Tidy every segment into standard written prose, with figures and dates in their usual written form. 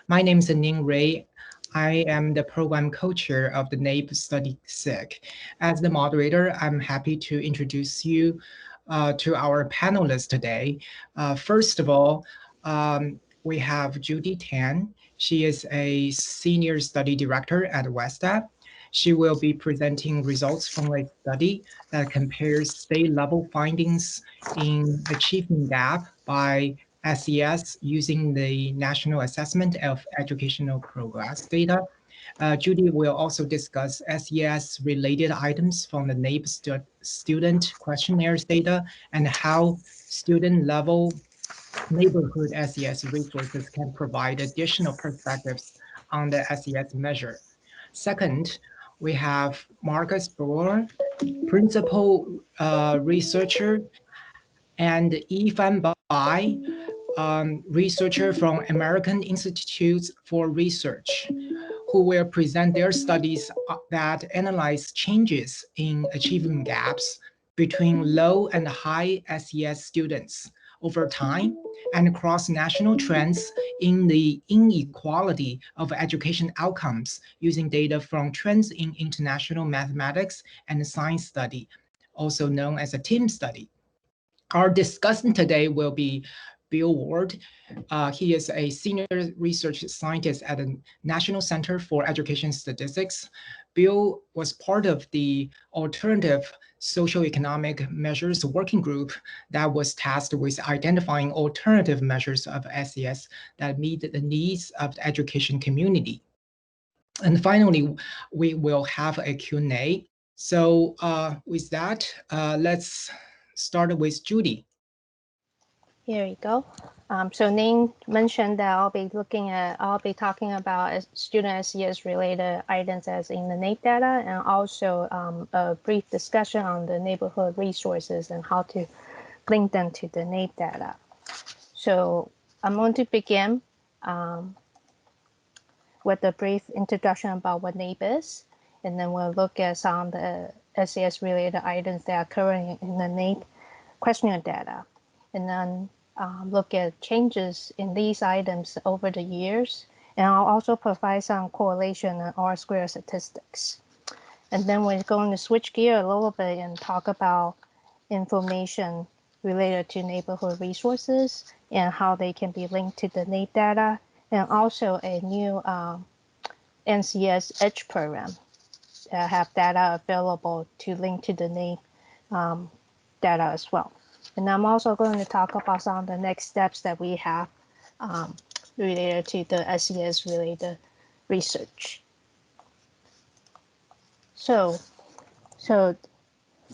My name is Ning Ray. I am the program co-chair of the NAEP study SIG. As the moderator, I'm happy to introduce you to our panelists today. First of all, we have Judy Tan. She is a senior study director at WestApp. She will be presenting results from a study that compares state-level findings in achievement gap by SES using the National Assessment of Educational Progress data. Judy will also discuss SES-related items from the NAEP student questionnaires data and how student-level neighborhood SES resources can provide additional perspectives on the SES measure. Second, we have Marcus Brewer, principal researcher, and Yifan Bai, researcher from American Institutes for Research, who will present their studies that analyze changes in achievement gaps between low and high SES students over time and cross-national trends in the inequality of education outcomes using data from trends in international mathematics and science study, also known as a TIMSS study. Our discussant today will be Bill Ward. He is a senior research scientist at the National Center for Education Statistics. Bill was part of the Alternative Socioeconomic Measures Working Group that was tasked with identifying alternative measures of SES that meet the needs of the education community. And finally, we will have a Q&A. So with that, let's start with Judy. Here we go. So Ning mentioned that I'll be talking about student SES related items as in the NAEP data, and also a brief discussion on the neighborhood resources and how to link them to the NAEP data. So I'm going to begin with a brief introduction about what NAEP is, and then we'll look at some of the SES related items that are currently in the NAEP questionnaire data, and then look at changes in these items over the years. And I'll also provide some correlation and R-squared statistics. And then we're going to switch gear a little bit and talk about information related to neighborhood resources and how they can be linked to the NAEP data, and also a new NCS EDGE program that have data available to link to the NAEP data as well. And I'm also going to talk about some of the next steps that we have related to the SES related research. So for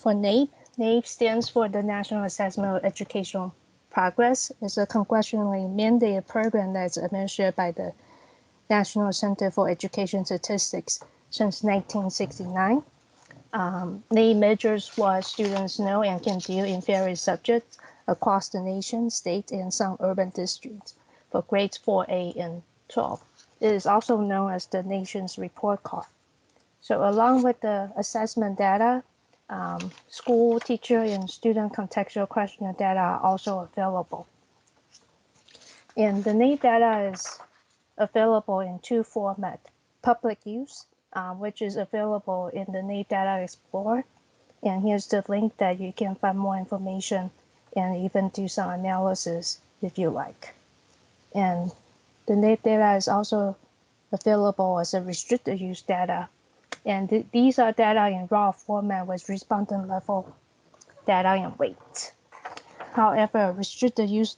NAEP, NAEP stands for the National Assessment of Educational Progress. It's a congressionally mandated program that's administered by the National Center for Education Statistics since 1969. NAEP measures what students know and can do in various subjects across the nation, state, and some urban districts for grades 4A and 12. It is also known as the nation's report card. So along with the assessment data, school, teacher, and student contextual questionnaire data are also available. And the NAEP data is available in two formats: public use, which is available in the NAEP Data Explorer. And here's the link that you can find more information and even do some analysis if you like. And the NAEP data is also available as a restricted use data. And these are data in raw format with respondent level data and weight. However, restricted use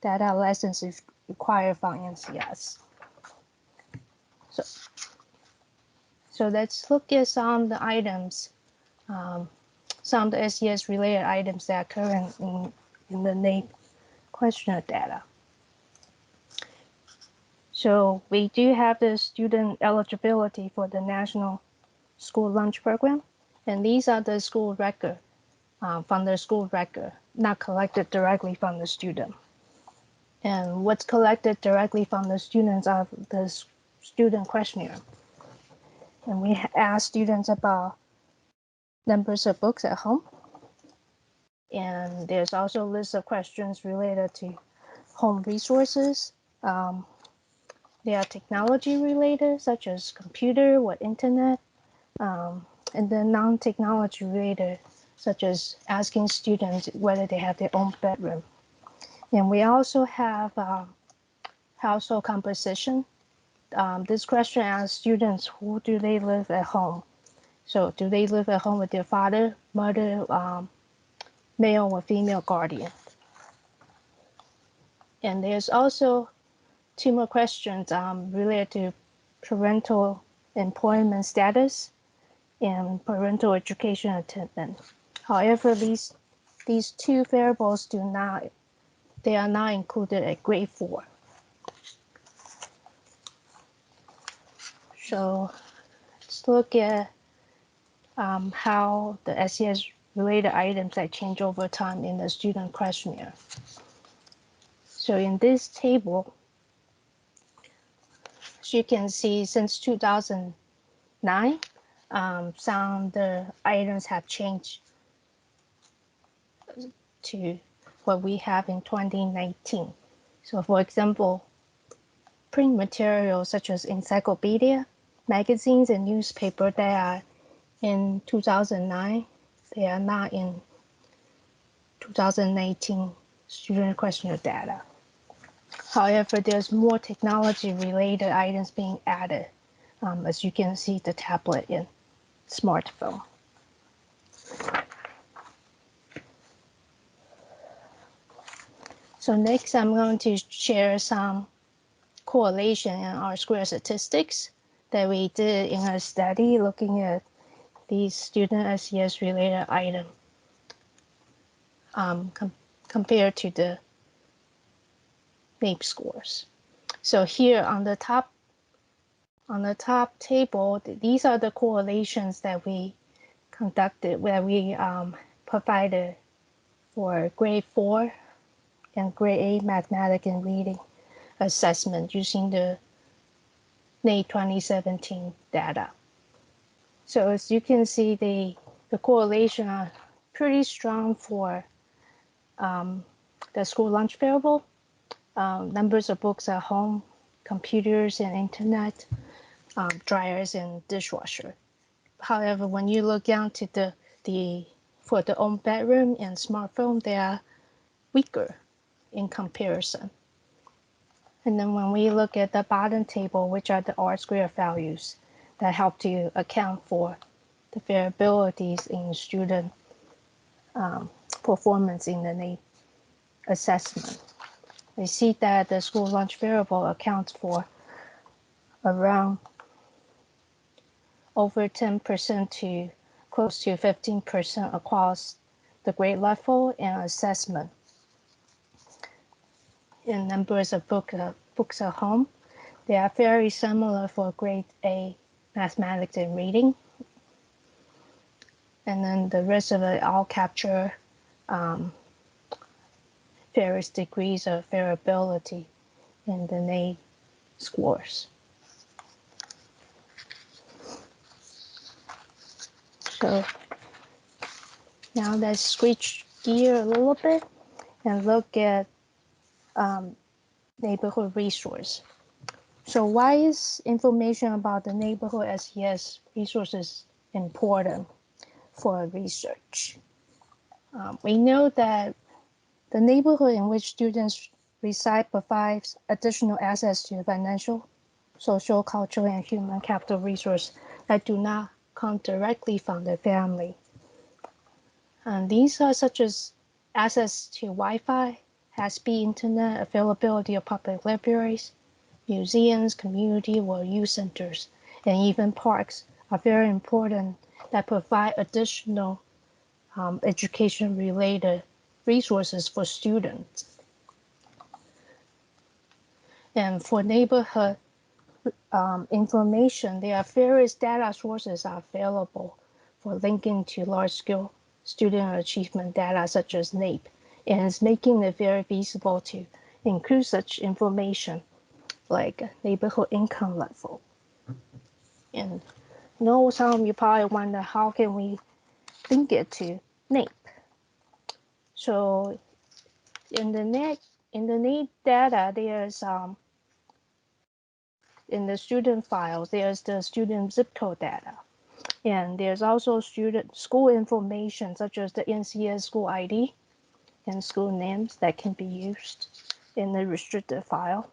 data license is required from NCS. So let's look at some of the items, some of the SES related items that are current in the NAEP questionnaire data. So we do have the student eligibility for the National School Lunch Program, and these are the school record, from the school record, not collected directly from the student. And what's collected directly from the students are the student questionnaire. And we ask students about numbers of books at home. And there's also a list of questions related to home resources, They are technology related, such as computer or internet, and then non-technology related, such as asking students whether they have their own bedroom. And we also have household composition. This question asks students, who do they live at home? So do they live at home with their father, mother, male or female guardian? And there's also two more questions related to parental employment status and parental education attainment. However, these two variables they are not included at grade 4. So let's look at how the SES related items that change over time in the student questionnaire. So in this table, as you can see, since 2009, some of the items have changed to what we have in 2019. So for example, print materials such as encyclopedia, magazines, and newspaper that are in 2009, they are not in 2019 student questionnaire data. However, there's more technology-related items being added, as you can see, the tablet and smartphone. So next, I'm going to share some correlation in R-squared statistics that we did in a study looking at these student SES-related items compared to the NAEP scores. So here on the top table, these are the correlations that we conducted, where we provided for grade 4 and grade 8 mathematics and reading assessment using the NAEP 2017 data. So as you can see, the correlation are pretty strong for the school lunch variable, numbers of books at home, computers and internet, dryers and dishwasher. However, when you look down to for the own bedroom and smartphone, they are weaker in comparison. And then when we look at the bottom table, which are the R-squared values that help to account for the variabilities in student performance in the NAEP assessment, we see that the school lunch variable accounts for around over 10% to close to 15% across the grade level and assessment. In numbers of books at home, they are very similar for grade A mathematics and reading. And then the rest of it all capture various degrees of variability in the NAEP scores. So now let's switch gear a little bit and look at neighborhood resource. So why is information about the neighborhood SES resources important for research? We know that the neighborhood in which students reside provides additional access to financial, social, cultural, and human capital resources that do not come directly from the family. And these are such as access to Wi-Fi, high-speed internet, availability of public libraries, museums, community or youth centers, and even parks are very important that provide additional education-related resources for students. And for neighborhood information, there are various data sources are available for linking to large-scale student achievement data such as NAEP, and it's making it very feasible to include such information like neighborhood income level. And some of you probably wonder, how can we link it to NAEP? So in the NAEP data, there's in the student files, there's the student zip code data. And there's also student school information such as the NCS school ID and school names that can be used in the restricted file.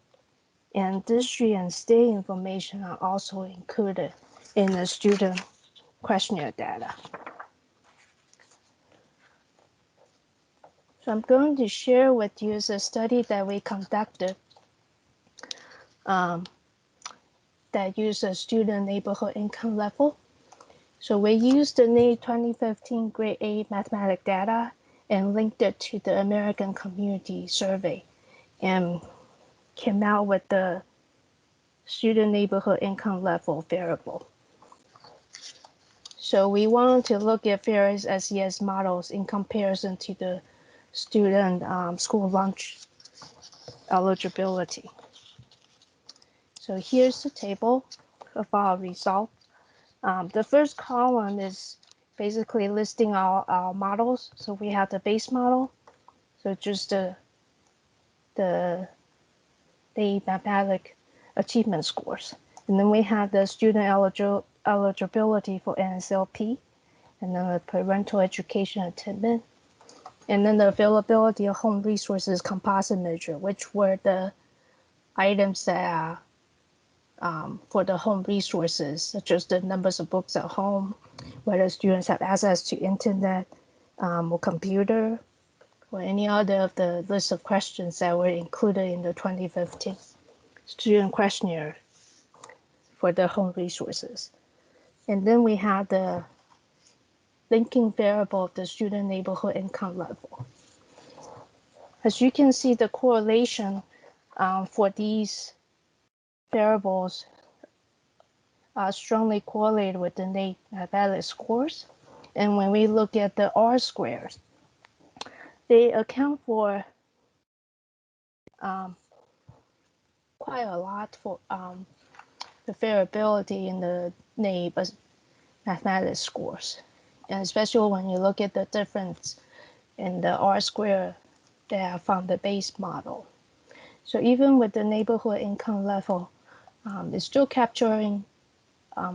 And district and state information are also included in the student questionnaire data. So I'm going to share with you a study that we conducted that uses student neighborhood income level. So we used the NAEP 2015 grade 8 mathematics data and linked it to the American Community Survey and came out with the student neighborhood income level variable. So we wanted to look at various SES models in comparison to the student school lunch eligibility. So here's the table of our results. The first column is basically listing our models. So we have the base model, so just the mathematics achievement scores. And then we have the student eligibility for NSLP, and then the parental education attainment, and then the availability of home resources composite measure, which were the items that are for the home resources, such as the numbers of books at home, whether students have access to internet or computer, or any other of the list of questions that were included in the 2015 student questionnaire for the home resources. And then we have the linking variable of the student neighborhood income level. As you can see, the correlation for these variables are strongly correlated with the NAEP mathematics scores. And when we look at the R squares, they account for quite a lot for the variability in the NAEP mathematics scores. And especially when you look at the difference in the R square that are from the base model. So even with the neighborhood income level, it's still capturing a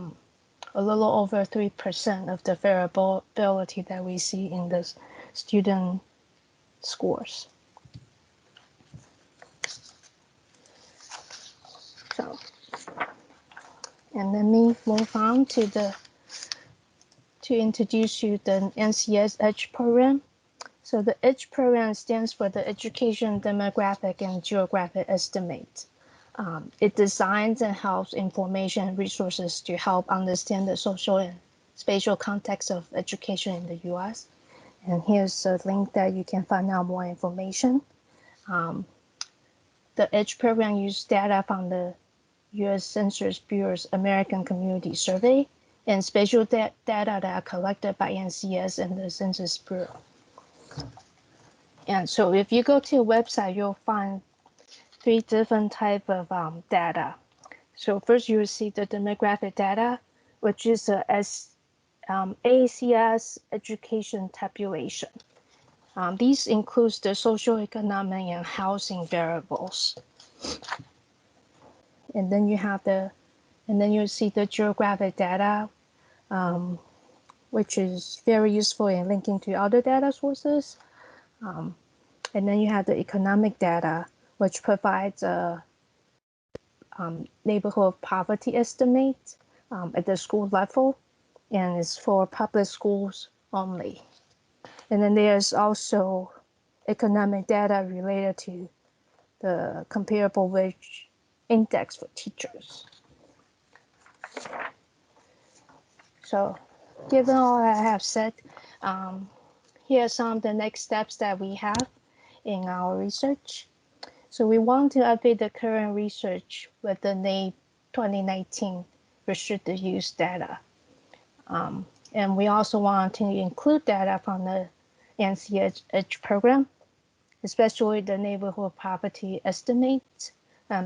little over 3% of the variability that we see in the student scores. So, and let me move on to introduce you the NCS EDGE program. So the EDGE program stands for the Education Demographic and Geographic Estimate. It designs and helps information and resources to help understand the social and spatial context of education in the U.S. And here's a link that you can find out more information. The EDGE program uses data from the U.S. Census Bureau's American Community Survey and spatial data that are collected by NCS and the Census Bureau. And so if you go to a website, you'll find 3 different types of data. So first you will see the demographic data, which is a ACS education tabulation. These includes the socioeconomic and housing variables. And then you see the geographic data, which is very useful in linking to other data sources. And then you have the economic data, which provides a neighborhood poverty estimate at the school level, and it's for public schools only. And then there's also economic data related to the comparable wage index for teachers. So given all I have said, here are some of the next steps that we have in our research. So we want to update the current research with the NAEP 2019 restricted use data. And we also want to include data from the NCS EDGE program, especially the neighborhood poverty estimate,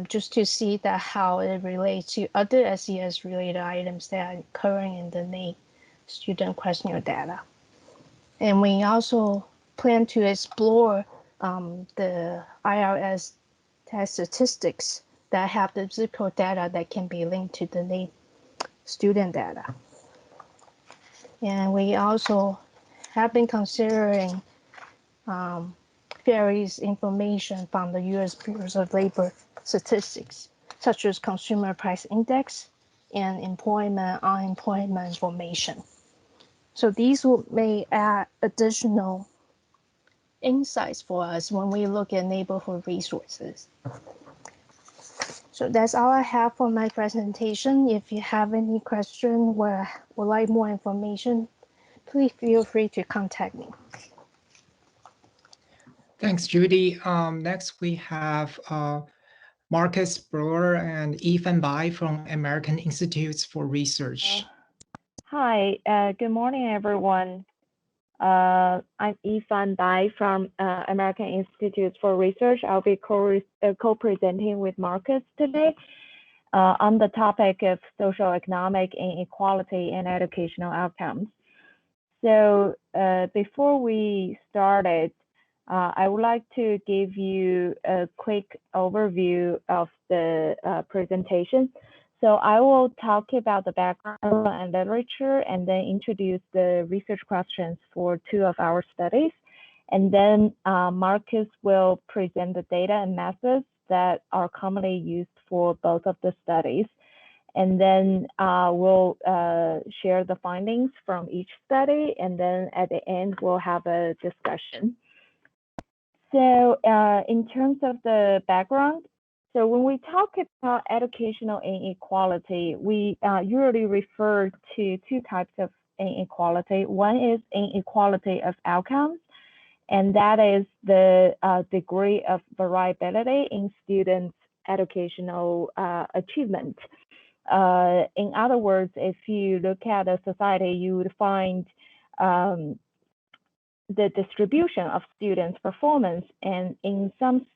just to see that how it relates to other SES related items that are occurring in the NAEP student questionnaire data. And we also plan to explore the IRS test statistics that have the zip code data that can be linked to the NAEP student data. And we also have been considering various information from the U.S. Bureau of Labor Statistics, such as Consumer Price Index and employment, unemployment information. So these may add additional insights for us when we look at neighborhood resources. So that's all I have for my presentation. If you have any question or would like more information, please feel free to contact me. Thanks, Judy. Next, we have Marcus Brewer and Ethan Bai from American Institutes for Research. Hi, good morning, everyone. I'm Ethan Bai from American Institutes for Research. I'll be co-presenting with Marcus today on the topic of social economic inequality and educational outcomes. So before we started, I would like to give you a quick overview of the presentation. So I will talk about the background and literature and then introduce the research questions for two of our studies. And then Marcus will present the data and methods that are commonly used for both of the studies. And then we'll share the findings from each study. And then at the end, we'll have a discussion. So in terms of the background, so when we talk about educational inequality, we usually refer to two types of inequality. One is inequality of outcomes, and that is the degree of variability in students' educational achievement. In other words, if you look at a society, you would find the distribution of students' performance, and in some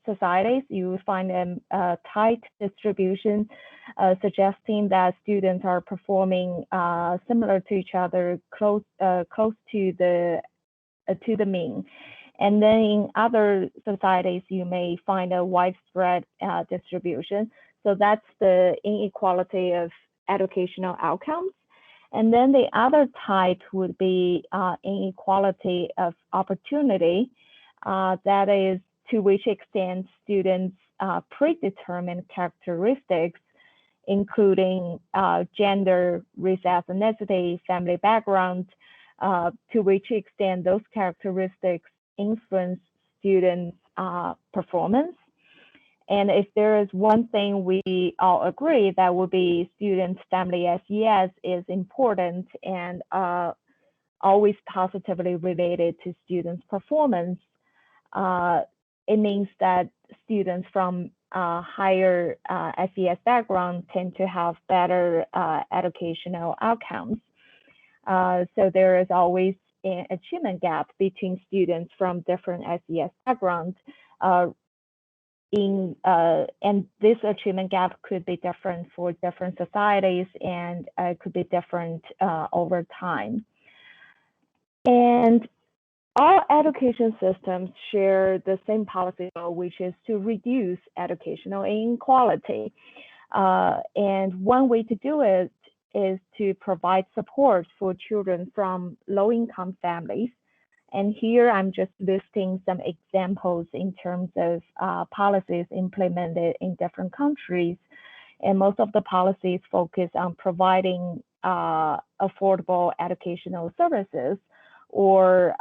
societies, you will find a tight distribution, suggesting that students are performing similar to each other, close to the mean. And then in other societies, you may find a widespread distribution. So that's the inequality of educational outcomes. And then the other type would be inequality of opportunity, that is to which extent students' predetermined characteristics, including gender, race, ethnicity, family background, to which extent those characteristics influence students' performance. And if there is one thing we all agree, that would be students' family SES is important and always positively related to students' performance. It means that students from higher SES background tend to have better educational outcomes. So there is always an achievement gap between students from different SES backgrounds. And this achievement gap could be different for different societies, and could be different over time. And all education systems share the same policy goal, which is to reduce educational inequality. And one way to do it is to provide support for children from low-income families. And here I'm just listing some examples in terms of policies implemented in different countries. And most of the policies focus on providing affordable educational services, or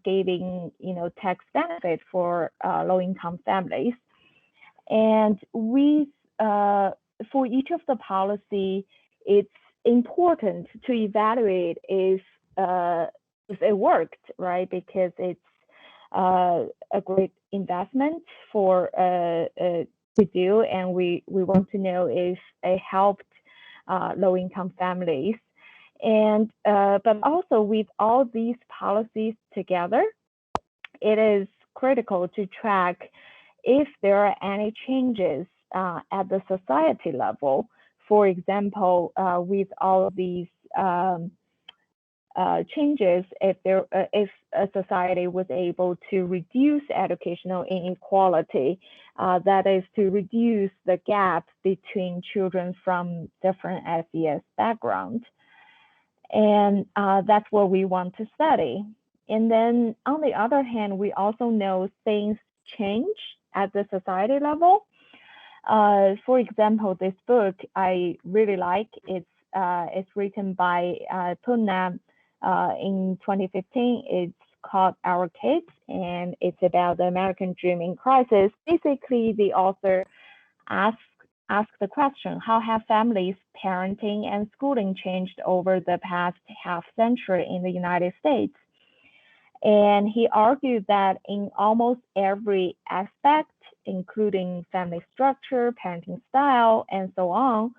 giving tax benefit for low-income families. And we for each of the policy, it's important to evaluate if it worked, right? Because it's a great investment for to do, and we want to know if it helped low-income families. And but also with all these policies together, it is critical to track if there are any changes at the society level. For example, with all of these changes if a society was able to reduce educational inequality, that is to reduce the gap between children from different SES backgrounds. And that's what we want to study. And then on the other hand, we also know things change at the society level. For example, this book I really like. It's written by Putnam in 2015. It's called Our Kids, and it's about the American Dream in Crisis. Basically, the author asks the question, how have families, parenting, and schooling changed over the past half century in the United States? And he argued that in almost every aspect, including family structure, parenting style, and so on,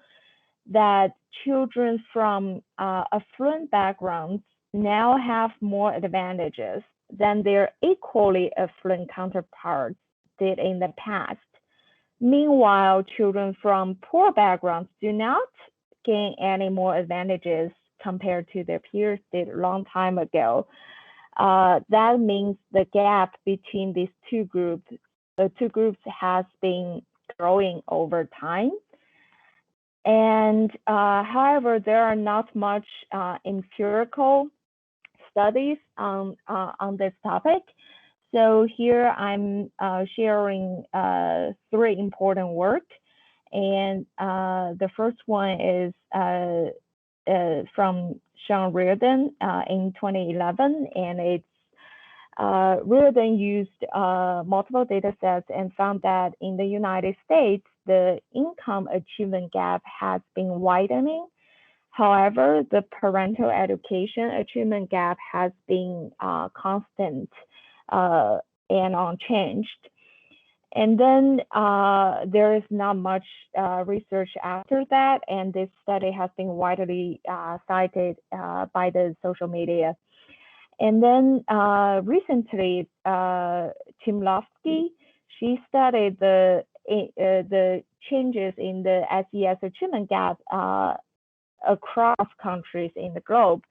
that children from affluent backgrounds now have more advantages than their equally affluent counterparts did in the past. Meanwhile, children from poor backgrounds do not gain any more advantages compared to their peers did a long time ago. That means the gap between these two groups has been growing over time. And however, there are not much empirical studies on this topic. So here I'm sharing 3 important work. And the first one is from Sean Reardon in 2011, and it's Reardon used multiple data sets and found that in the United States, the income achievement gap has been widening. However, the parental education achievement gap has been constant and unchanged. And then there is not much research after that, and this study has been widely cited by the social media. And then recently, Timlovsky, she studied the changes in the SES achievement gap across countries in the globe.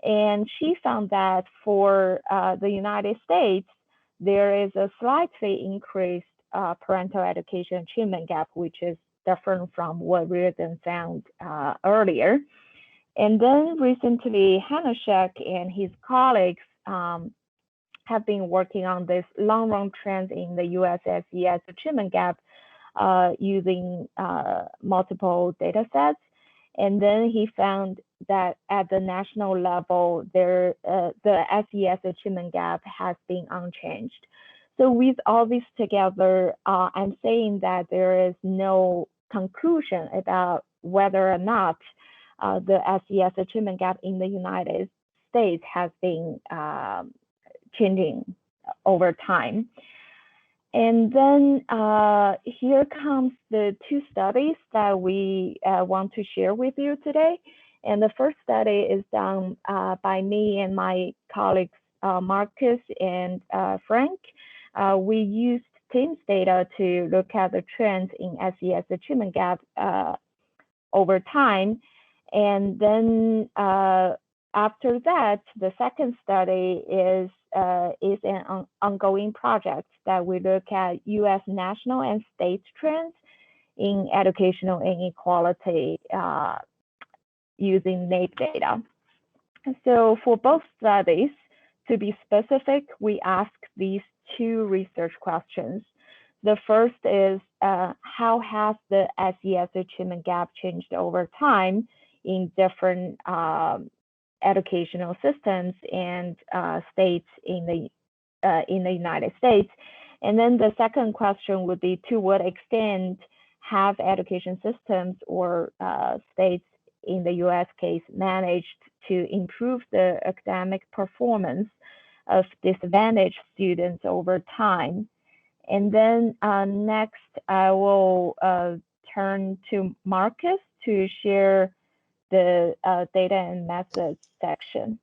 And she found that for the United States, there is a slightly increased parental education achievement gap, which is different from what Reardon found earlier. And then recently, Hanashek and his colleagues have been working on this long-run trend in the US SES achievement gap using multiple data sets. And then he found that at the national level, the SES achievement gap has been unchanged. So with all this together, I'm saying that there is no conclusion about whether or not the SES achievement gap in the United States has been changing over time. And then here comes the 2 studies that we want to share with you today. And the first study is done by me and my colleagues, Marcus and Frank. We used TIMSS data to look at the trends in SES achievement gap over time. And then after that, the second study is an ongoing project that we look at US national and state trends in educational inequality using NAEP data. So for both studies, to be specific, we ask these 2 research questions. The first is, how has the SES achievement gap changed over time in different educational systems and states in the United States? And then the second question would be, to what extent have education systems or states in the US case managed to improve the academic performance of disadvantaged students over time? And then next, I will turn to Marcus to share the data and methods section.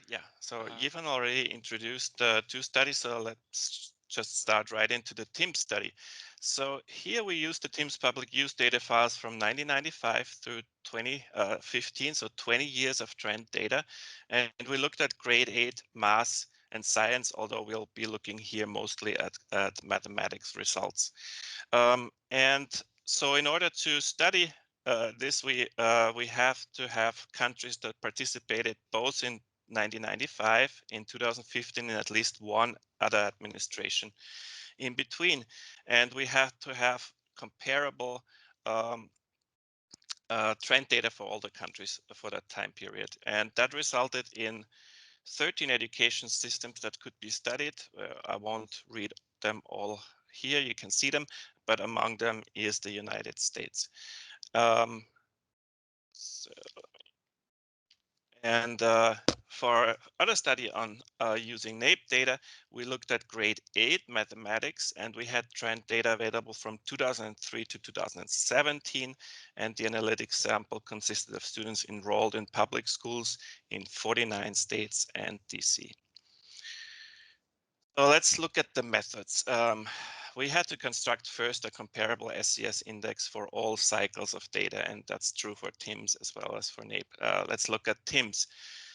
Yeah, so Yifan already introduced 2 studies, so let's just start right into the TIMSS study. So here we use the TIMSS public use data files from 1995 through 2015, so 20 years of trend data. And we looked at grade 8 math and science, although we'll be looking here mostly at mathematics results. And so in order to study this, we have to have countries that participated both in 1995, in 2015, and at least one other administration in between. And we have to have comparable trend data for all the countries for that time period. And that resulted in 13 education systems that could be studied. I won't read them all here, you can see them, but among them is the United States. So, and for other study on using NAEP data, we looked at grade 8 mathematics, and we had trend data available from 2003 to 2017. And the analytic sample consisted of students enrolled in public schools in 49 states and DC. So let's look at the methods. We had to construct first a comparable SES index for all cycles of data, and that's true for TIMSS as well as for NAEP. Let's look at TIMSS.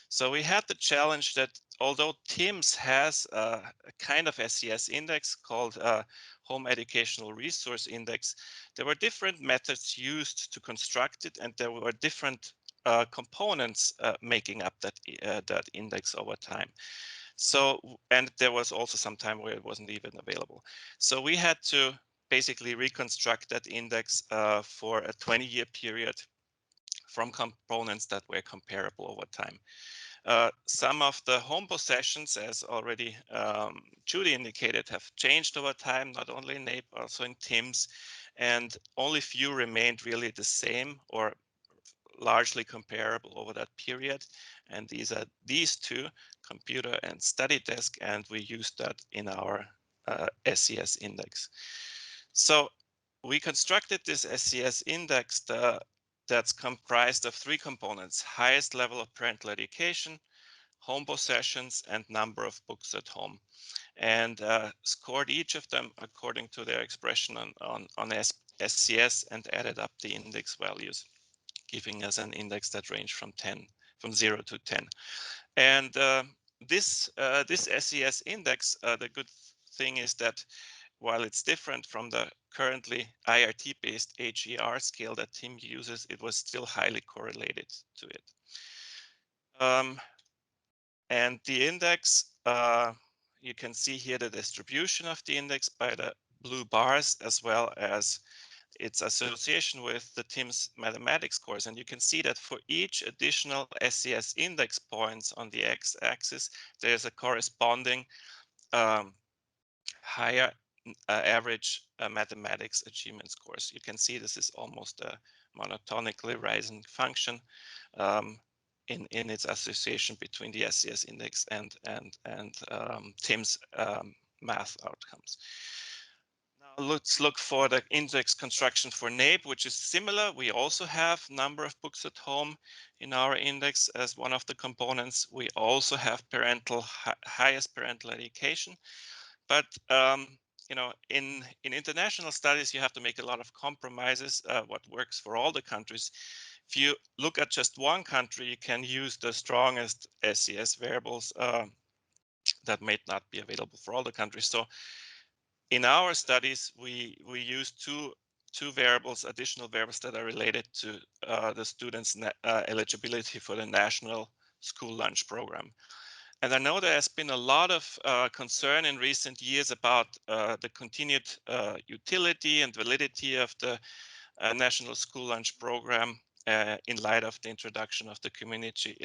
So we had the challenge that although TIMSS has a kind of SES index called Home Educational Resource Index, there were different methods used to construct it, and there were different components making up that index over time. So, and there was also some time where it wasn't even available. So we had to basically reconstruct that index for a 20-year period from components that were comparable over time. Some of the home possessions, as already Judy indicated, have changed over time, not only in NAEP, also in TIMSS, and only few remained really the same or largely comparable over that period. And these are these two, computer and study desk, and we use that in our SES index. So we constructed this SES index that's comprised of three components: highest level of parental education, home possessions, and number of books at home, and scored each of them according to their expression on SCS and added up the index values, giving us an index that ranged from 0 to 10. And this SES index, the good thing is that while it's different from the currently IRT-based HER scale that TIM uses, it was still highly correlated to it. And the index, you can see here the distribution of the index by the blue bars, as well as its association with the TIMSS mathematics course. And you can see that for each additional SES index points on the x-axis, there's a corresponding higher average mathematics achievement scores. You can see this is almost a monotonically rising function in its association between the SES index and TIMSS math outcomes. Now let's look for the index construction for NAEP, which is similar. We also have number of books at home in our index as one of the components. We also have highest parental education. But you know, in international studies, you have to make a lot of compromises. What works for all the countries. If you look at just one country, you can use the strongest SES variables that may not be available for all the countries. So in our studies, we use two variables, additional variables that are related to the students' eligibility for the national school lunch program. And I know there has been a lot of concern in recent years about the continued utility and validity of the National School Lunch Program in light of the introduction of the community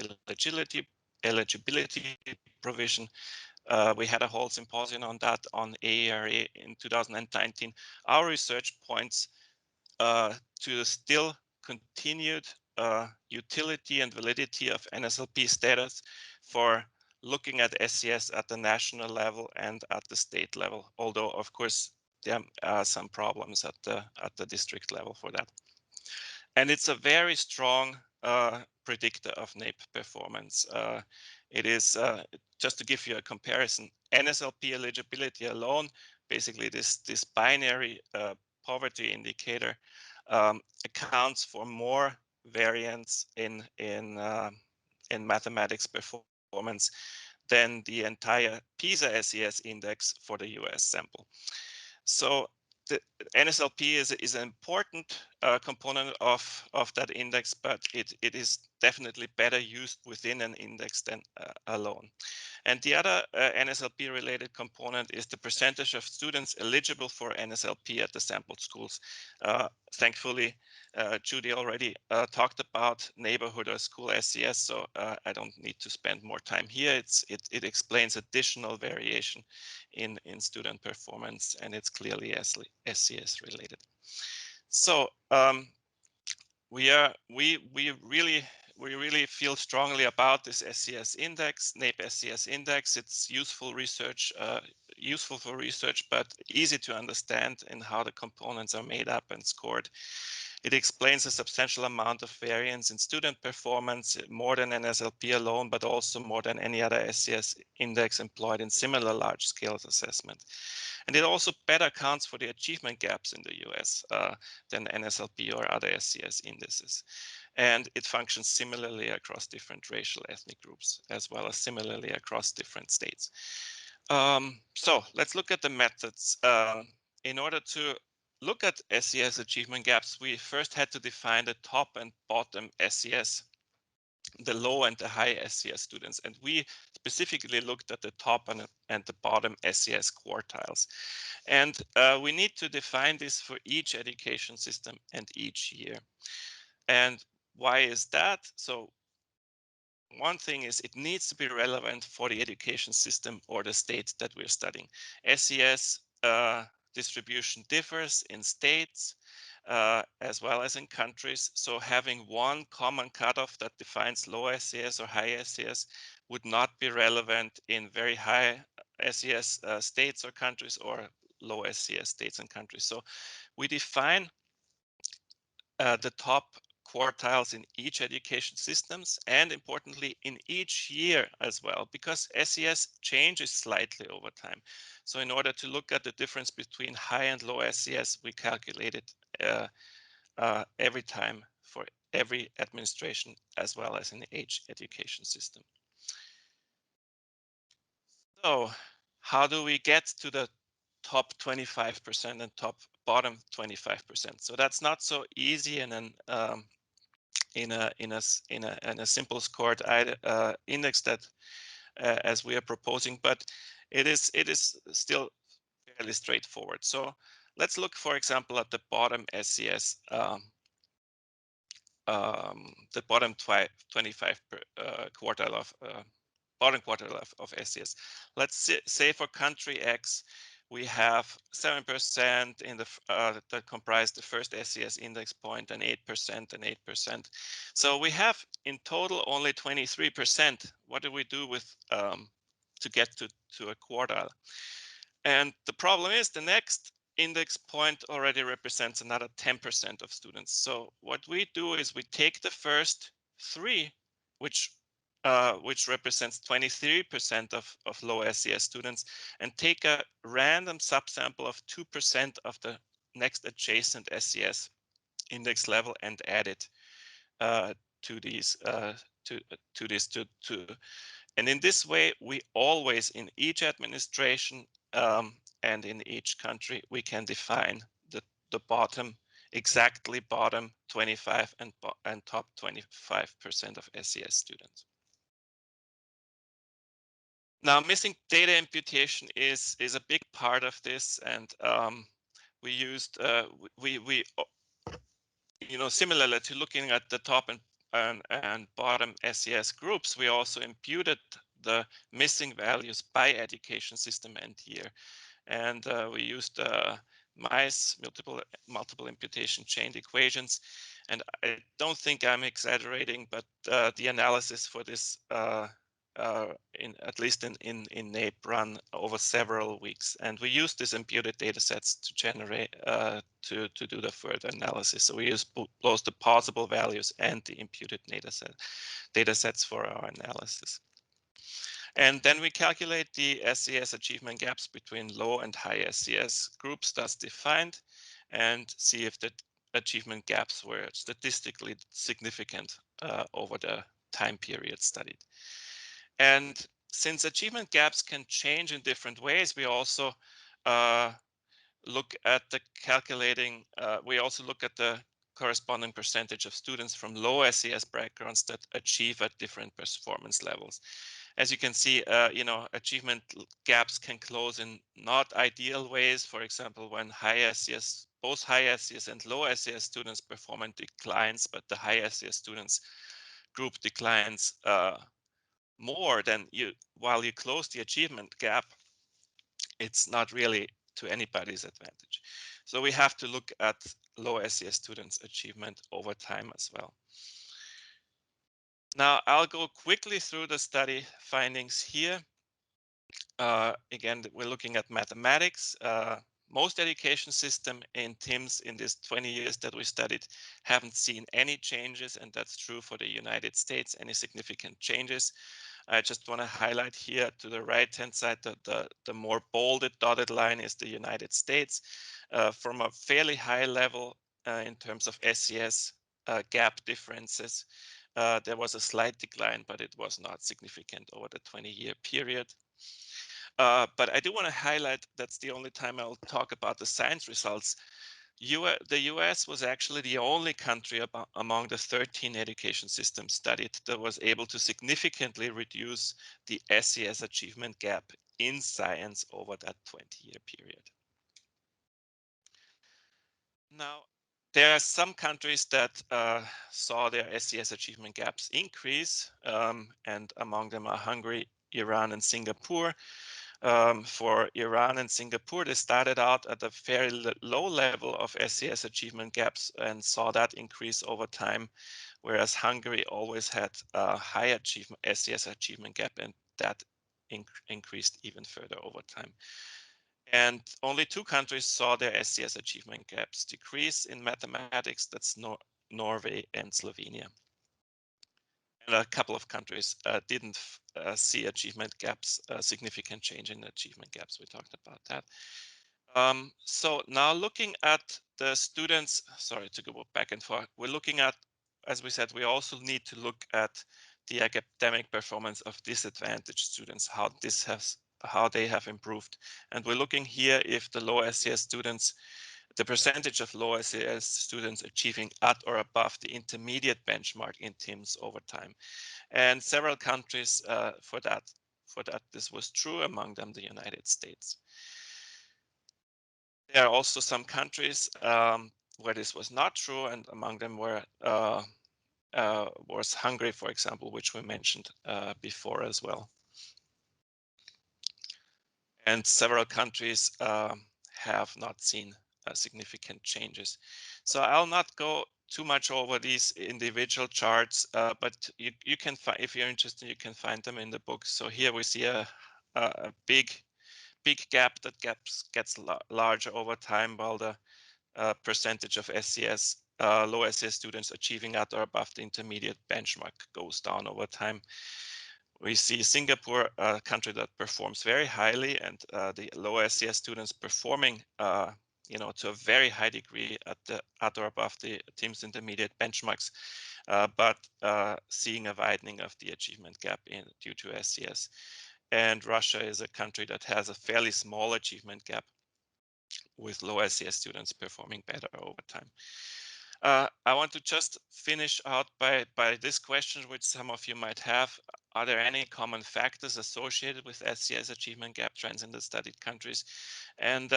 eligibility provision. We had a whole symposium on that on AERA in 2019. Our research points to still continued utility and validity of NSLP status for looking at SES at the national level and at the state level, although of course there are some problems at the district level for that. And it's a very strong predictor of NAEP performance. It is, just to give you a comparison, NSLP eligibility alone basically this binary poverty indicator accounts for more variance in mathematics performance than the entire PISA SES index for the US sample. So the NSLP is an important component of that index, but it is definitely better used within an index than alone. And the other NSLP related component is the percentage of students eligible for NSLP at the sampled schools. Thankfully, Judy already talked about neighborhood or school SES, so I don't need to spend more time here. It explains additional variation in student performance, and it's clearly SES related. So we really feel strongly about this SES index, NAEP SES index. It's useful research, useful for research, but easy to understand in how the components are made up and scored. It explains a substantial amount of variance in student performance, more than NSLP alone, but also more than any other SES index employed in similar large-scale assessment. And it also better accounts for the achievement gaps in the US than NSLP or other SES indices. And it functions similarly across different racial ethnic groups, as well as similarly across different states. So let's look at the methods. In order to look at SES achievement gaps, we first had to define the top and bottom SES, the low and the high SES students. And we specifically looked at the top and the bottom SES quartiles. And we need to define this for each education system and each year. And why is that? So one thing is it needs to be relevant for the education system or the state that we're studying. SES distribution differs in states as well as in countries. So having one common cutoff that defines low SES or high SES would not be relevant in very high SES states or countries or low SES states and countries. So we define the top quartiles in each education systems, and importantly in each year as well, because SES changes slightly over time. So in order to look at the difference between high and low SES, we calculate it every time for every administration as well as in each education system. So how do we get to the top 25% and bottom 25%? So that's not so easy in a simple scored index that as we are proposing, but it is still fairly straightforward. So let's look, for example, at the bottom SES, the bottom 25 quartile of bottom quartile of SES. Let's say for country X, we have 7% in the that comprise the first SES index point, and 8% and 8%. So we have in total only 23%. What do we do with to get to a quartile? And the problem is the next index point already represents another 10% of students. So what we do is we take the first three, which represents 23% of low SES students, and take a random subsample of 2% of the next adjacent SES index level and add it to these and in this way we always, in each administration and in each country, we can define the bottom, exactly bottom 25 and top 25% of SES students. Now, missing data imputation is a big part of this, and we used similarly to looking at the top and bottom SES groups, we also imputed the missing values by education system and year, and we used MICE, multiple imputation chain equations. And I don't think I'm exaggerating, but the analysis for this at least in NAEP run over several weeks, and we use these imputed data sets to generate to do the further analysis. So we use both the possible values and the imputed data sets for our analysis. And then we calculate the SES achievement gaps between low and high SES groups thus defined, and see if the achievement gaps were statistically significant over the time period studied. And since achievement gaps can change in different ways, we also look at the we also look at the corresponding percentage of students from low SES backgrounds that achieve at different performance levels. As you can see, achievement gaps can close in not ideal ways. For example, when both high SES and low SES students perform in declines, but the high SES students group declines more than while you close the achievement gap, it's not really to anybody's advantage. So we have to look at low SES students' achievement over time as well. Now I'll go quickly through the study findings here. Again, we're looking at mathematics. Most education system in TIMSS in these 20 years that we studied haven't seen any changes, and that's true for the United States, any significant changes. I just want to highlight here to the right-hand side that the more bolded dotted line is the United States. From a fairly high level in terms of SES gap differences, there was a slight decline, but it was not significant over the 20-year period. But I do want to highlight that's the only time I'll talk about the science results. The US was actually the only country among the 13 education systems studied that was able to significantly reduce the SES achievement gap in science over that 20-year period. Now, there are some countries that saw their SES achievement gaps increase, and among them are Hungary, Iran, and Singapore. For Iran and Singapore, they started out at a very low level of SES achievement gaps and saw that increase over time, whereas Hungary always had a high SES achievement gap, and that increased even further over time. And only 2 countries saw their SES achievement gaps decrease in mathematics. That's Norway and Slovenia. And a couple of countries didn't see achievement gaps, significant change in achievement gaps. We talked about that. So now looking at the students, sorry to go back and forth, we're looking at, as we said, we also need to look at the academic performance of disadvantaged students, how they have improved. And we're looking here if the low SES students, the percentage of low SES students achieving at or above the intermediate benchmark in TIMSS over time. And several countries for that this was true, among them the United States. There are also some countries where this was not true, and among them was Hungary, for example, which we mentioned before as well. And several countries have not seen significant changes. So I'll not go too much over these individual charts, but you can find, if you're interested, you can find them in the book. So here we see a big gap that gets larger over time, while the percentage of SES, low SES students achieving at or above the intermediate benchmark goes down over time. We see Singapore, a country that performs very highly, and the low SES students performing to a very high degree at or above the TIMSS intermediate benchmarks, but seeing a widening of the achievement gap due to SES. And Russia is a country that has a fairly small achievement gap, with low SES students performing better over time. I want to just finish out by this question, which some of you might have. Are there any common factors associated with SES achievement gap trends in the studied countries? And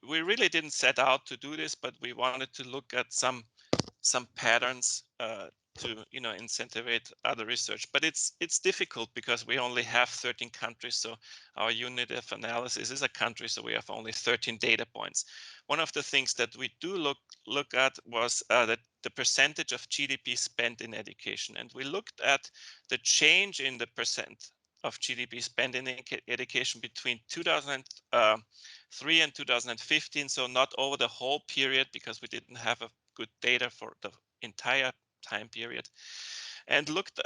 we really didn't set out to do this, but we wanted to look at some patterns to incentivize other research. But it's difficult because we only have 13 countries, so our unit of analysis is a country, so we have only 13 data points. One of the things that we do look at was that the percentage of GDP spent in education, and we looked at the change in the percent of GDP spent in education between 2003 and 2015, so not over the whole period because we didn't have a good data for the entire time period, and looked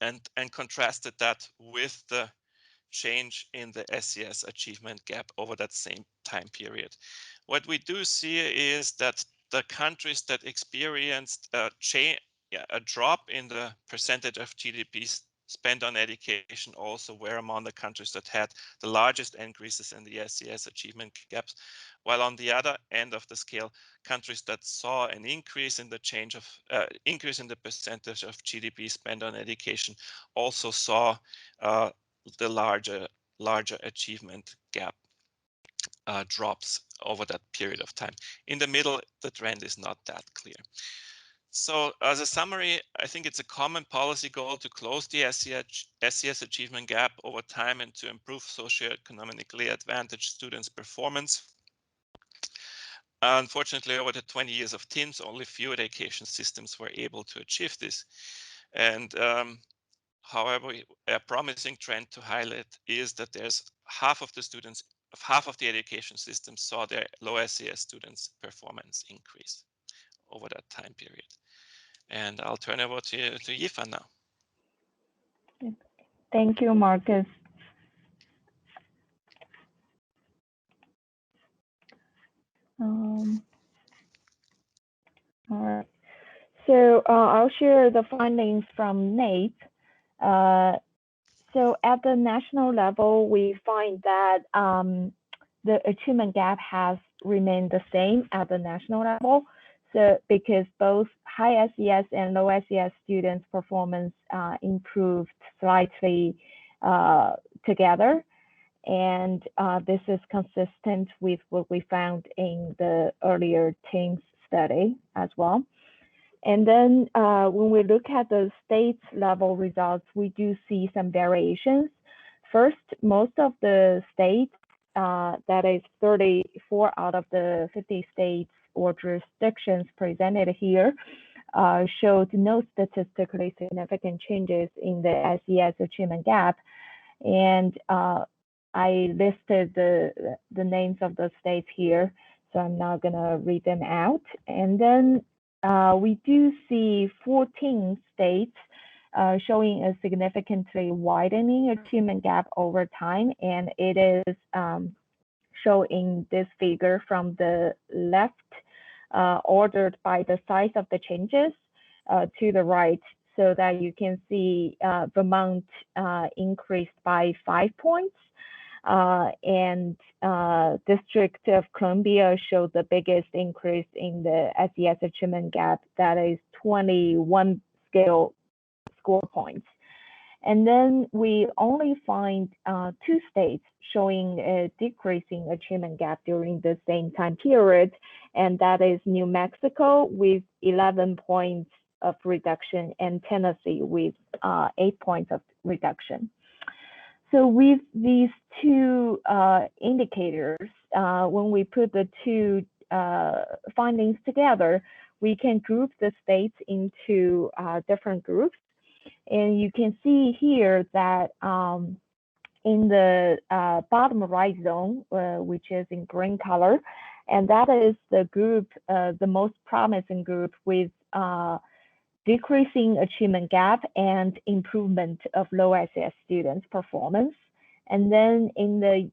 and contrasted that with the change in the SES achievement gap over that same time period. What we do see is that the countries that experienced a drop in the percentage of GDP spent on education also were among the countries that had the largest increases in the SES achievement gaps, while on the other end of the scale, countries that saw an increase in the increase in the percentage of GDP spent on education also saw the larger achievement gap drops over that period of time. In the middle, the trend is not that clear. So as a summary, I think it's a common policy goal to close the SES achievement gap over time and to improve socioeconomically advantaged students' performance. Unfortunately, over the 20 years of TIMSS, only few education systems were able to achieve this. And however, a promising trend to highlight is that there's half of the education systems saw their low SES students' performance increase over that time period. And I'll turn over to Yifan now. Thank you, Marcus. All right. So I'll share the findings from NAEP. So at the national level, we find that the achievement gap has remained the same at the national level. So because both high SES and low SES students' performance improved slightly together. And this is consistent with what we found in the earlier TIMSS study as well. And then when we look at the state level results, we do see some variations. First, most of the states, that is 34 out of the 50 states or jurisdictions presented here, showed no statistically significant changes in the SES achievement gap. And I listed the names of the states here, so I'm not gonna read them out. And then we do see 14 states showing a significantly widening achievement gap over time, and it is shown in this figure from the left, ordered by the size of the changes to the right, so that you can see Vermont increased by 5 points, and District of Columbia showed the biggest increase in the SES achievement gap, that is 21 score points. And then we only find 2 states showing a decreasing achievement gap during the same time period, and that is New Mexico with 11 points of reduction and Tennessee with 8 points of reduction. So with these 2 indicators, when we put the 2 findings together, we can group the states into different groups. And you can see here that in the bottom right zone, which is in green color, and that is the group, the most promising group with decreasing achievement gap and improvement of low SES students' performance. And then in the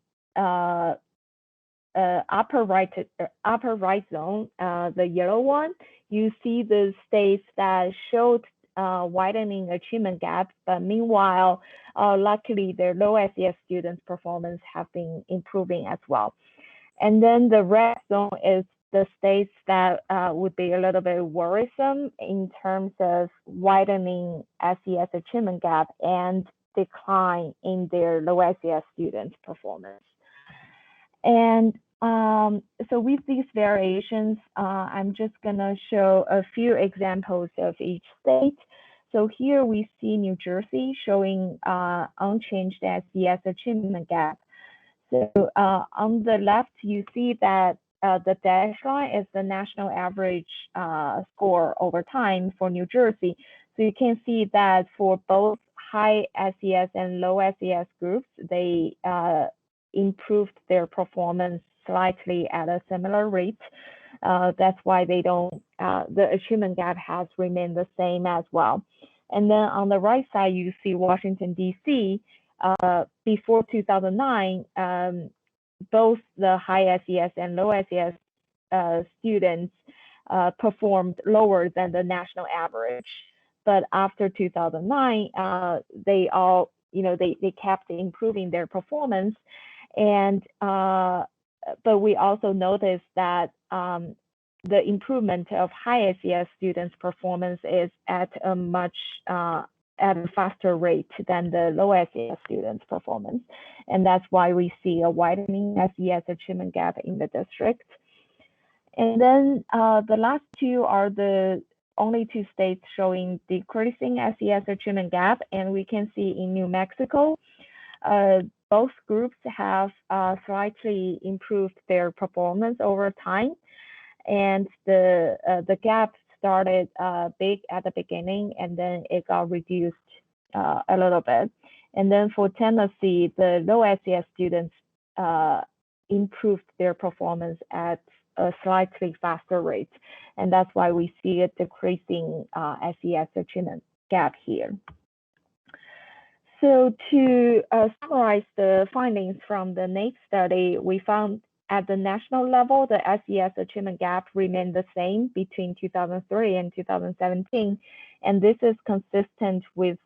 upper right zone, the yellow one, you see the states that showed widening achievement gap, but meanwhile, luckily their low SES students' performance have been improving as well. And then the red zone is the states that would be a little bit worrisome in terms of widening SES achievement gap and decline in their low SES students' performance. And so with these variations, I'm just gonna show a few examples of each state. So here we see New Jersey showing unchanged SES achievement gap. So on the left, you see that the dashed line is the national average score over time for New Jersey. So you can see that for both high SES and low SES groups, they improved their performance slightly at a similar rate. That's why they don't, the achievement gap has remained the same as well. And then on the right side, you see Washington, D.C. Before 2009, both the high SES and low SES students performed lower than the national average. But after 2009, they all, they kept improving their performance. And but we also noticed that the improvement of high SES students' performance is at a faster rate than the low SES students' performance. And that's why we see a widening SES achievement gap in the district. And then the last two are the only two states showing decreasing SES achievement gap. And we can see in New Mexico, both groups have slightly improved their performance over time. And the gap started big at the beginning, and then it got reduced a little bit. And then for Tennessee, the low SES students improved their performance at a slightly faster rate. And that's why we see a decreasing SES achievement gap here. So to summarize the findings from the NAEP study, we found at the national level, the SES achievement gap remained the same between 2003 and 2017. And this is consistent with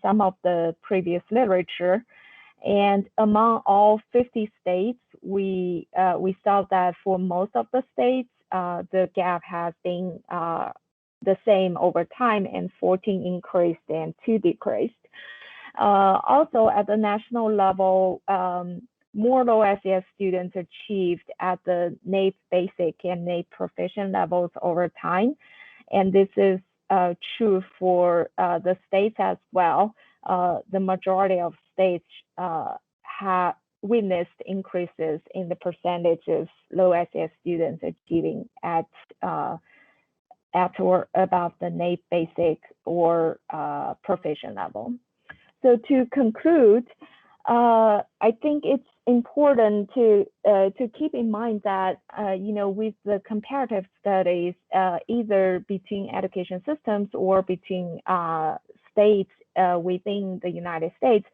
some of the previous literature. And among all 50 states, we saw that for most of the states, the gap has been the same over time, and 14 increased and 2 decreased. Also, at the national level, more low SES students achieved at the NAEP basic and NAEP proficient levels over time. And this is true for the states as well. The majority of states have witnessed increases in the percentages low SES students achieving at or above the NAEP basic or proficient level. So to conclude, I think it's important to keep in mind that with the comparative studies, either between education systems or between states within the United States,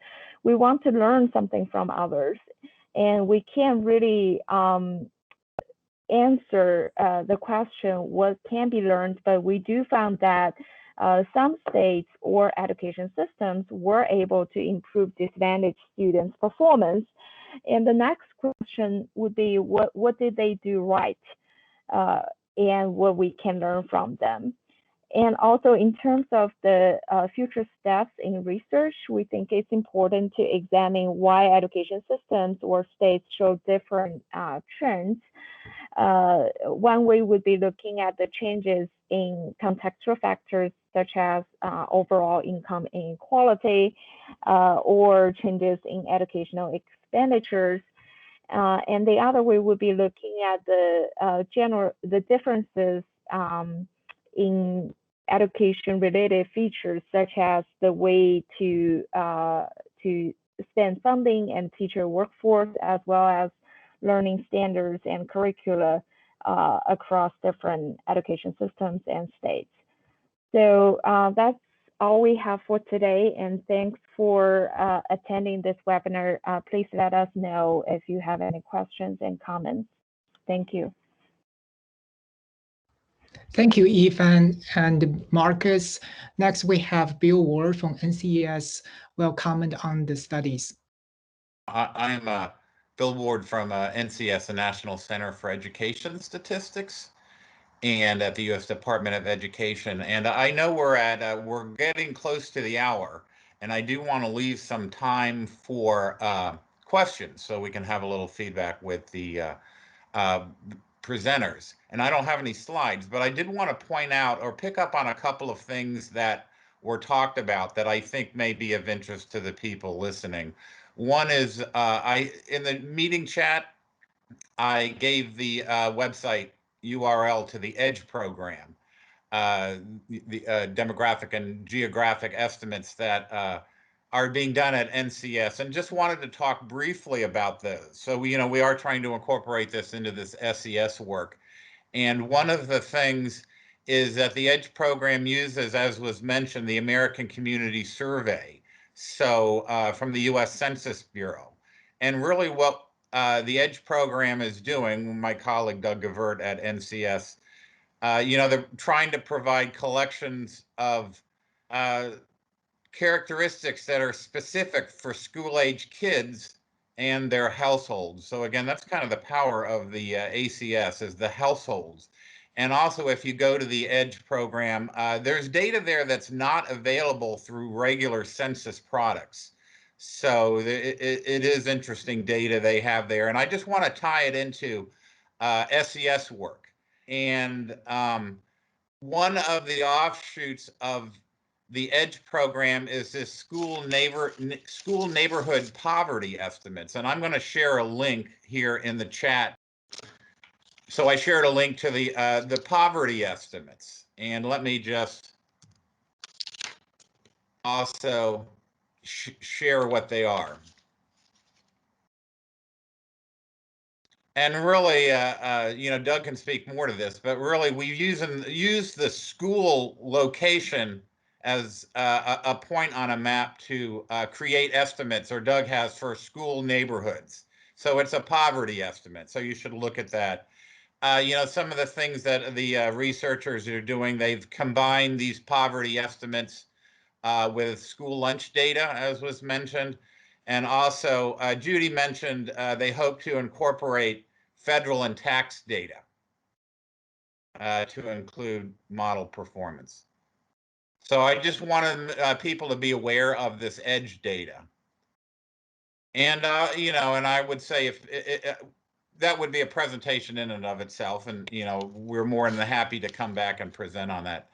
we want to learn something from others, and we can't really answer the question what can be learned, but we do find that some states or education systems were able to improve disadvantaged students' performance. And the next question would be, what did they do right, and what we can learn from them. And also in terms of the future steps in research, we think it's important to examine why education systems or states show different trends. One way would be looking at the changes in contextual factors such as overall income inequality or changes in educational expenditures. And the other way would be looking at the differences in education-related features, such as the way to spend funding and teacher workforce, as well as learning standards and curricula across different education systems and states. So that's all we have for today, and thanks for attending this webinar. Please let us know if you have any questions and comments. Thank you. Thank you, Yifan and Marcus. Next, we have Bill Ward from NCES will comment on the studies. I'm Bill Ward from NCS, the National Center for Education Statistics, and at the U.S. Department of Education. And I know we're getting close to the hour, and I do want to leave some time for questions so we can have a little feedback with the presenters. And I don't have any slides, but I did want to point out or pick up on a couple of things that were talked about that I think may be of interest to the people listening. One is in the meeting chat, I gave the website URL to the EDGE program, the demographic and geographic estimates that are being done at NCS, and just wanted to talk briefly about those. So we are trying to incorporate this into this SES work. And one of the things is that the EDGE program uses, as was mentioned, the American Community Survey, so from the U.S. Census Bureau. And really what the EDGE program is doing, my colleague Doug Gavert at NCS, they're trying to provide collections of characteristics that are specific for school-age kids and their households. So again, that's kind of the power of the ACS, is the households. And also, if you go to the EDGE program, there's data there that's not available through regular census products. So it is interesting data they have there. And I just want to tie it into SES work. And one of the offshoots of the EDGE program is this school neighborhood poverty estimates. And I'm going to share a link here in the chat. So I shared a link to the poverty estimates. And let me just also share what they are. And really, Doug can speak more to this, but really we use the school location as a point on a map to create estimates, or Doug has, for school neighborhoods. So it's a poverty estimate. So you should look at that. Some of the things that the researchers are doing, they've combined these poverty estimates with school lunch data, as was mentioned. And also, Judy mentioned they hope to incorporate federal and tax data to include model performance. So I just wanted people to be aware of this EDGE data. And, and I would say if that would be a presentation in and of itself. And, we're more than happy to come back and present on that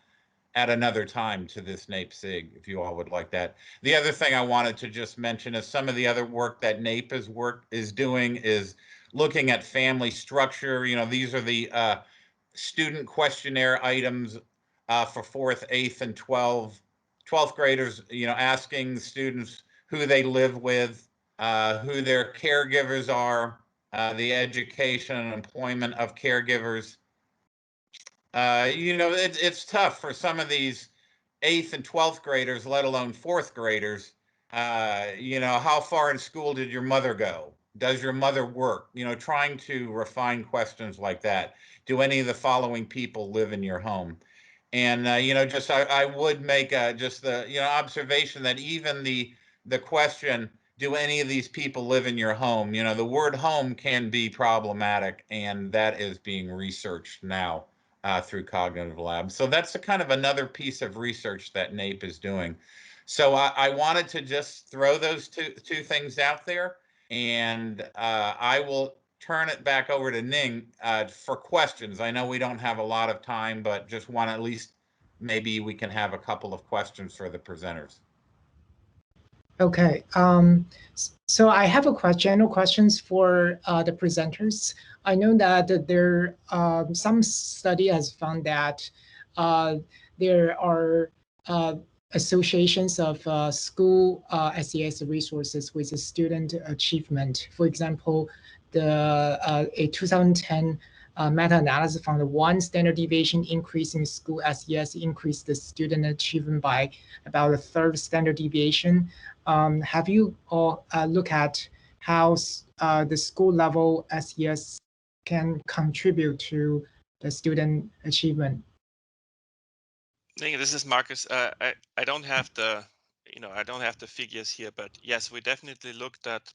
at another time to this NAEP SIG, if you all would like that. The other thing I wanted to just mention is some of the other work that NAEP is doing is looking at family structure. These are the student questionnaire items for 4th, 8th, and 12th graders, asking students who they live with, who their caregivers are, the education and employment of caregivers. It's tough for some of these 8th and 12th graders, let alone 4th graders. How far in school did your mother go? Does your mother work? Trying to refine questions like that. Do any of the following people live in your home? And, I would make just the, observation that even the question, do any of these people live in your home? The word home can be problematic, and that is being researched now through Cognitive Lab. So that's a kind of another piece of research that NAEP is doing. So I wanted to just throw those two things out there, and I will turn it back over to Ning for questions. I know we don't have a lot of time, but just want at least maybe we can have a couple of questions for the presenters. Okay, so I have general questions for the presenters. I know that there some study has found that there are associations of school SES resources with the student achievement. For example, a 2010 meta-analysis found 1 standard deviation increase in school SES increased the student achievement by about 1/3 standard deviation. Have you all look at how the school level SES can contribute to the student achievement? This is Marcus. I don't have the I don't have the figures here, but yes, we definitely looked at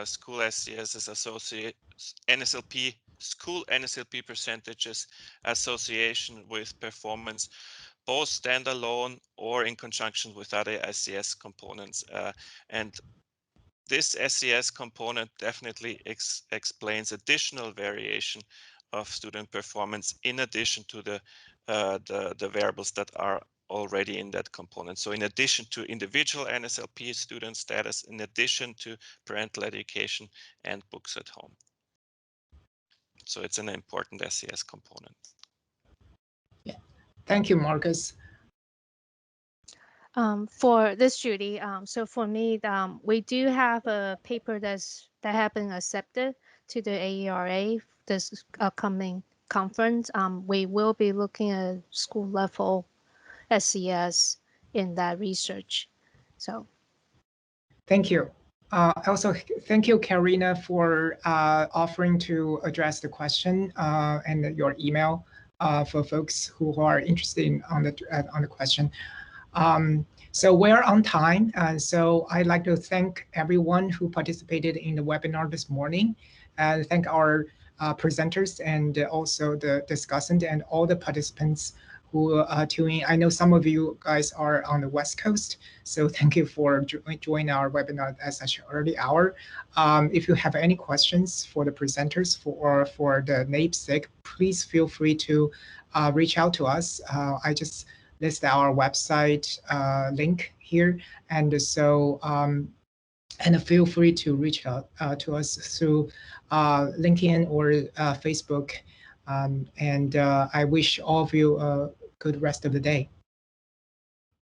school SES's associate NSLP school NSLP percentages association with performance, both standalone or in conjunction with other SES components. And this SES component definitely explains additional variation of student performance in addition to the variables that are already in that component. So in addition to individual NSLP student status, in addition to parental education and books at home. So it's an important SES component. Yeah, thank you, Marcus. For this, Judy, so for me, we do have a paper that have been accepted to the AERA this upcoming conference, we will be looking at school level SES in that research. So. Thank you. Also, thank you, Karina, for offering to address the question and your email for folks who are interested on the question. So we're on time. So I'd like to thank everyone who participated in the webinar this morning. Thank our presenters and also the discussant and all the participants who are tuning. I know some of you guys are on the West Coast, so thank you for joining our webinar at such an early hour. If you have any questions for the presenters or for the NAEP SIG, please feel free to reach out to us. I just list our website link here, and so and feel free to reach out to us through LinkedIn or Facebook. And I wish all of you a good rest of the day.